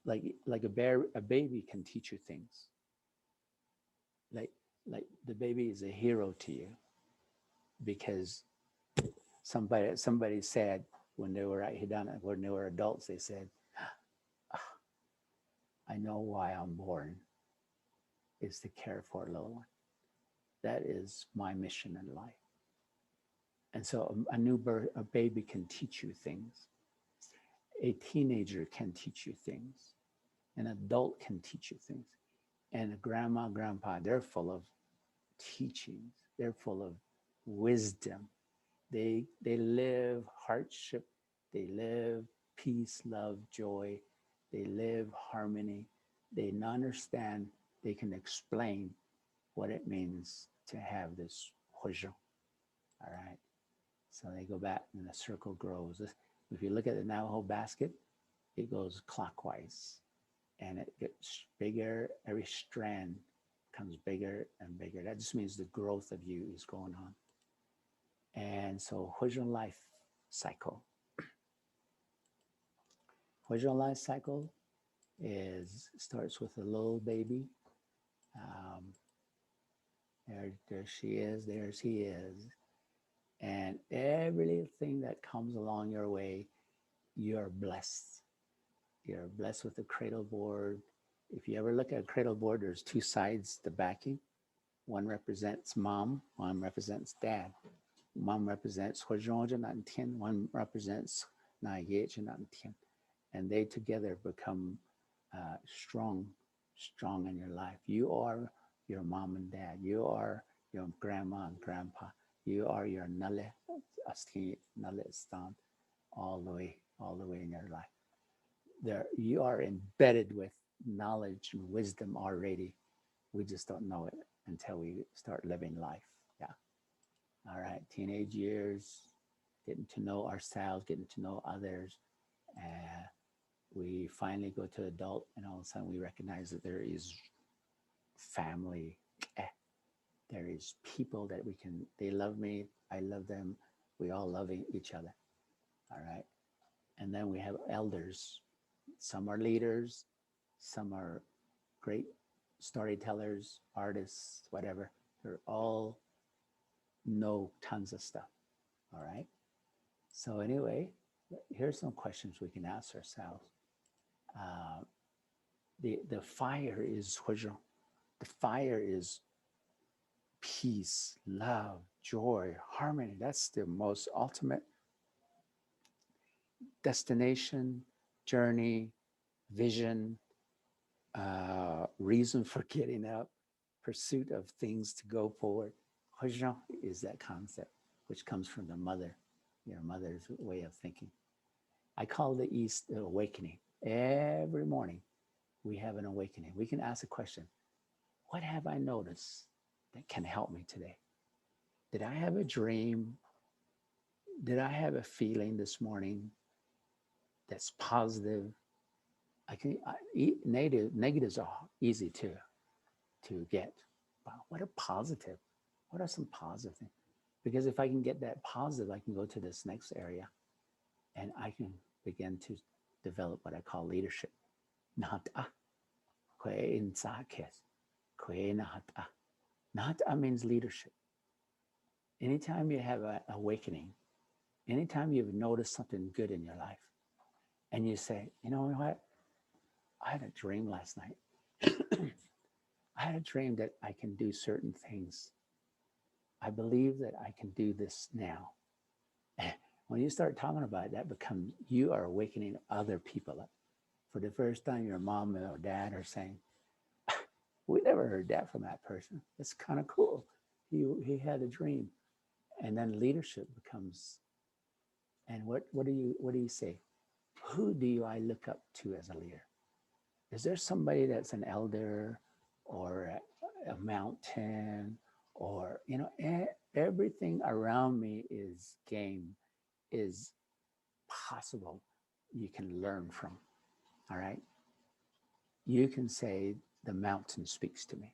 like a baby can teach you things. Like like the baby is a hero to you because Somebody said when they were at Hidana, when they were adults, they said, I know why I'm born is to care for a little one. That is my mission in life. And so a baby can teach you things. A teenager can teach you things. An adult can teach you things. And a grandma, grandpa, they're full of teachings. They're full of wisdom. They live hardship. They live peace, love, joy. They live harmony. They understand. They can explain what it means to have this hujo. All right. So they go back and the circle grows. If you look at the Navajo basket, it goes clockwise and it gets bigger. Every strand becomes bigger and bigger. That just means the growth of you is going on. And so Huizhong life cycle. Huizhong life cycle starts with a little baby. There she is, there he is. And everything that comes along your way, you're blessed. You're blessed with a cradle board. If you ever look at a cradle board, there's two sides, the backing. One represents mom, one represents dad. Mom represents one represents and they together become strong in your life. You are your mom and dad. You are your grandma and grandpa. You are your nale stan all the way in your life. There, you are embedded with knowledge and wisdom already. We just don't know it until we start living life. Yeah. All right. Teenage years, getting to know ourselves, getting to know others. We finally go to adult, and all of a sudden we recognize that there is family. There is people that they love me, I love them. We all love each other. All right. And then we have elders. Some are leaders, some are great storytellers, artists, whatever. They're all know tons of stuff. All right. So anyway, here's some questions we can ask ourselves. The fire is the fire is peace, love, joy, harmony. That's the most ultimate destination, journey, vision, reason for getting up, pursuit of things to go forward. Huizhong is that concept, which comes from the mother, your mother's way of thinking. I call the East the awakening. Every morning we have an awakening. We can ask a question, what have I noticed that can help me today? Did I have a dream? Did I have a feeling this morning that's positive? Negatives are easy to get. But what a positive. What are some positive things? Because if I can get that positive, I can go to this next area and I can begin to develop what I call leadership. Nahata. Nahata means leadership. Anytime you have an awakening, anytime you've noticed something good in your life, and you say, you know what? I had a dream last night. I had a dream that I can do certain things. I believe that I can do this now. When you start talking about it, that becomes, you are awakening other people up. For the first time, your mom or dad are saying, we never heard that from that person. It's kind of cool. He had a dream. And then leadership becomes, and what do you say? Who do I look up to as a leader? Is there somebody that's an elder or a mountain or, everything around me is game, is possible you can learn from, all right? You can say the mountain speaks to me.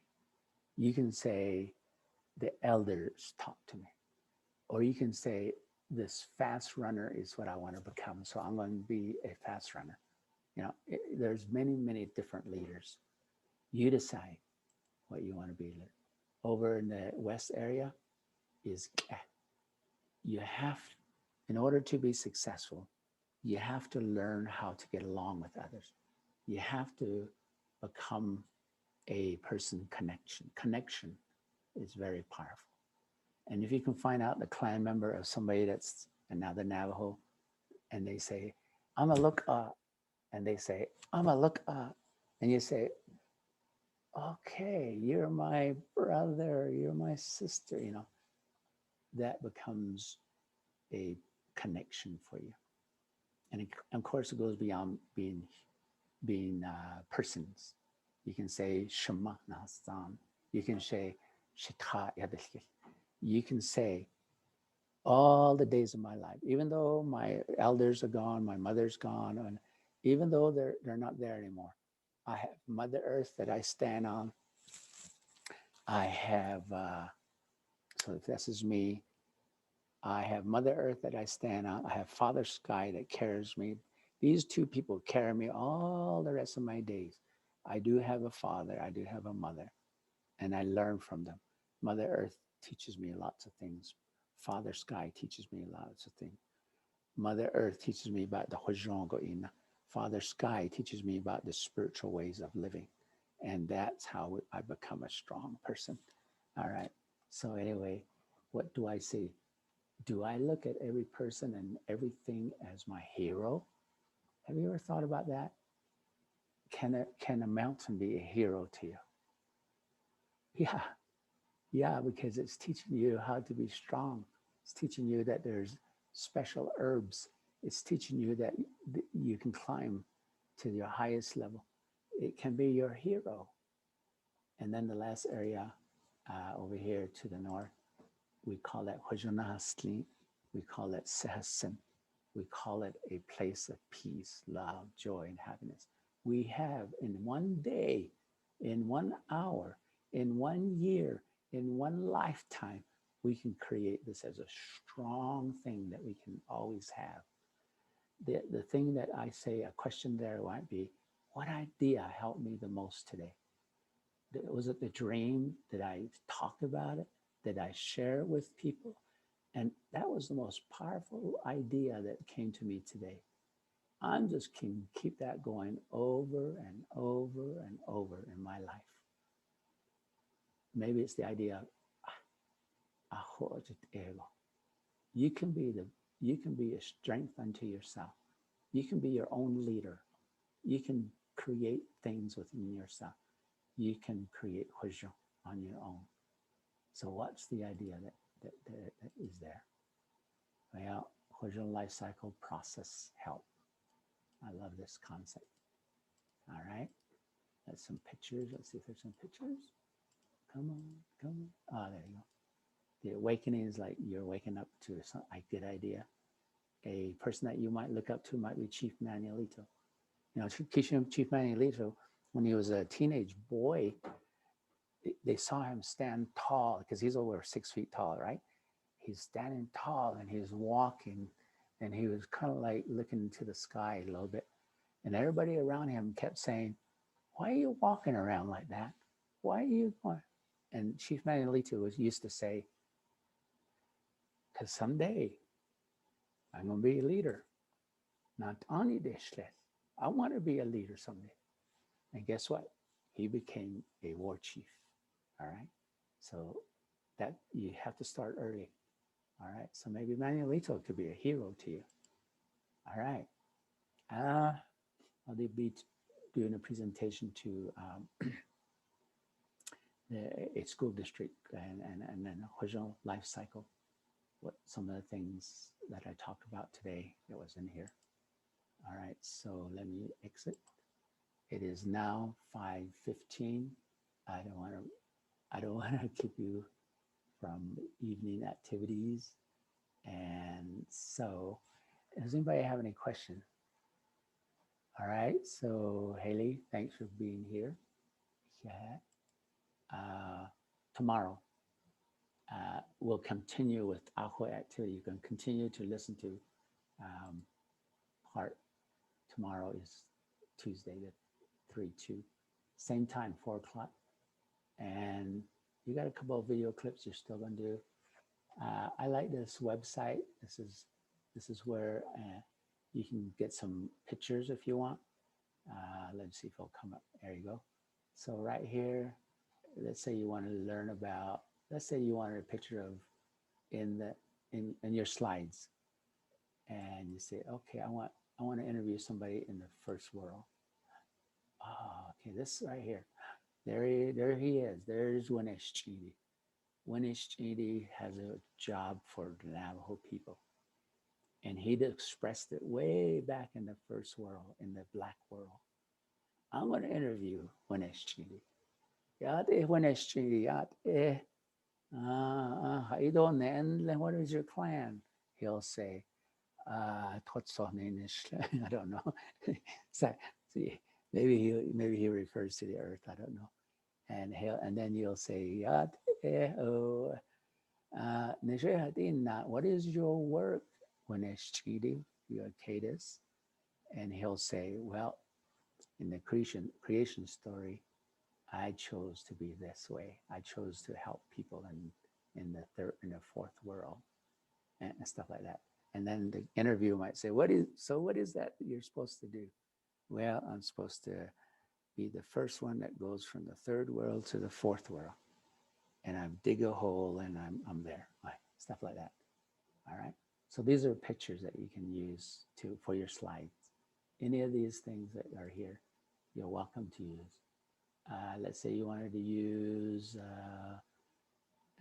You can say the elders talk to me. Or you can say this fast runner is what I want to become, so I'm going to be a fast runner. There's many different leaders. You decide what you want to be. Over in the West area is you have In order to be successful, you have to learn how to get along with others. You have to become a person connection. Connection is very powerful. And if you can find out the clan member of somebody that's another Navajo, and they say, I'm gonna look up, and they say, I'm gonna look up, and you say, okay, you're my brother, you're my sister, that becomes a connection for you. And of course, it goes beyond being persons. You can say Shema Nahastan. You can say Shita Yadishki. You can say all the days of my life, even though my elders are gone, my mother's gone, and even though they're not there anymore. I have Mother Earth that I stand on. I have, so if this is me, I have Mother Earth that I stand on. I have Father Sky that carries me. These two people carry me all the rest of my days. I do have a father, I do have a mother, and I learn from them. Mother Earth teaches me lots of things. Father Sky teaches me lots of things. Mother Earth teaches me about the Hujongo Ina. Father Sky teaches me about the spiritual ways of living. And that's how I become a strong person. All right. So anyway, what do I say? Do I look at every person and everything as my hero? Have you ever thought about that? Can a mountain be a hero to you? Yeah, yeah, because it's teaching you how to be strong. It's teaching you that there's special herbs. It's teaching you that you can climb to your highest level. It can be your hero. And then the last area over here to the north, we call that Hujonahasli. We call it Sehasin. We call it a place of peace, love, joy, and happiness. We have in one day, in 1 hour, in 1 year, in one lifetime, we can create this as a strong thing that we can always have. The thing that I say, a question there might be, what idea helped me the most today? Was it the dream? Did I talk about it? Did I share it with people? And that was the most powerful idea that came to me today. I'm just can keep that going over and over and over in my life. Maybe it's the idea of you can be a strength unto yourself. You can be your own leader. You can create things within yourself. You can create hujo on your own. So what's the idea that is there? Well, Hujo life cycle process help. I love this concept. All right. That's some pictures. Let's see if there's some pictures. Come on, come on. Oh, there you go. The awakening is like you're waking up to a good idea. A person that you might look up to might be Chief Manuelito. Chief Manuelito, when he was a teenage boy, they saw him stand tall because he's over 6 feet tall, right? He's standing tall and he's walking and he was kind of like looking into the sky a little bit. And everybody around him kept saying, why are you walking around like that? Why are you going? And Chief Manuelito was used to say, because someday I'm going to be a leader. Not only this, I want to be a leader someday. And guess what? He became a war chief. All right. So that you have to start early. All right. So maybe Manuelito could be a hero to you. All right. I'll be doing a presentation to a school district and then Hujo life cycle. What some of the things that I talked about today that was in here. All right. So let me exit. It is now 5:15. I don't want to keep you from evening activities. And so, does anybody have any questions? All right. So Haley, thanks for being here. Yeah. Tomorrow, we'll continue with Aho activity. You can continue to listen to part. Tomorrow is Tuesday, the 3/2. Same time, 4 o'clock. And you got a couple of video clips you're still going to do. I like this website. This is This is where you can get some pictures if you want. Let's see if it'll come up. There you go. So right here, let's say you want to learn about, let's say you wanted a picture of in your slides, and you say, okay, I want to interview somebody in the first world. Oh, okay, this right here. There he is. There's Winishchidi. Winishchidi has a job for the Navajo people. And he'd expressed it way back in the first world, in the black world. I'm going to interview Winishchidi. Yate Winishchidi, yate. How you doing, then? What is your clan? He'll say, I don't know. So, see, maybe he refers to the earth. I don't know. And then you'll say, what is your work, Winishchidi, your Cadus? And he'll say, well, in the creation story, I chose to be this way. I chose to help people in the fourth world and stuff like that. And then the interviewer might say, what is that you're supposed to do? Well, I'm supposed to be the first one that goes from the third world to the fourth world. And I dig a hole and I'm there, stuff like that. All right. So these are pictures that you can use for your slides. Any of these things that are here, you're welcome to use. Let's say you wanted to use,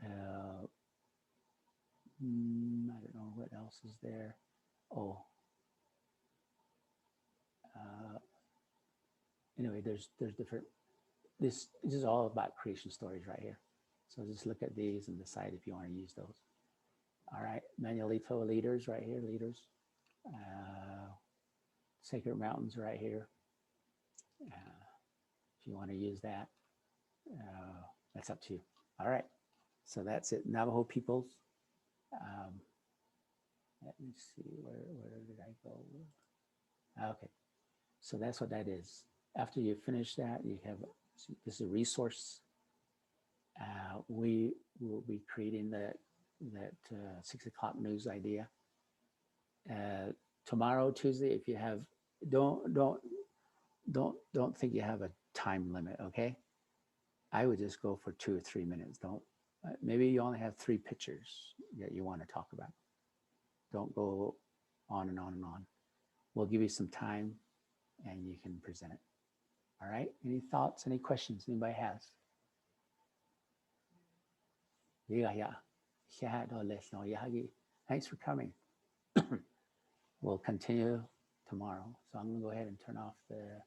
I don't know what else is there. Anyway, there's different, this is all about creation stories right here. So just look at these and decide if you want to use those. All right, Manuelito leaders right here, leaders. Sacred Mountains right here. If you want to use that, that's up to you. All right, so that's it. Navajo peoples. Let me see, where did I go? Okay, so that's what that is. After you finish that, you have, this is a resource. We will be creating that 6 o'clock news idea. Tomorrow, Tuesday, if you have, don't think you have a time limit, okay? I would just go for 2 or 3 minutes. Maybe you only have 3 pictures that you want to talk about. Don't go on and on and on. We'll give you some time and you can present it. All right, any thoughts, any questions anybody has? Yeah. Thanks for coming. We'll continue tomorrow. So I'm gonna go ahead and turn off the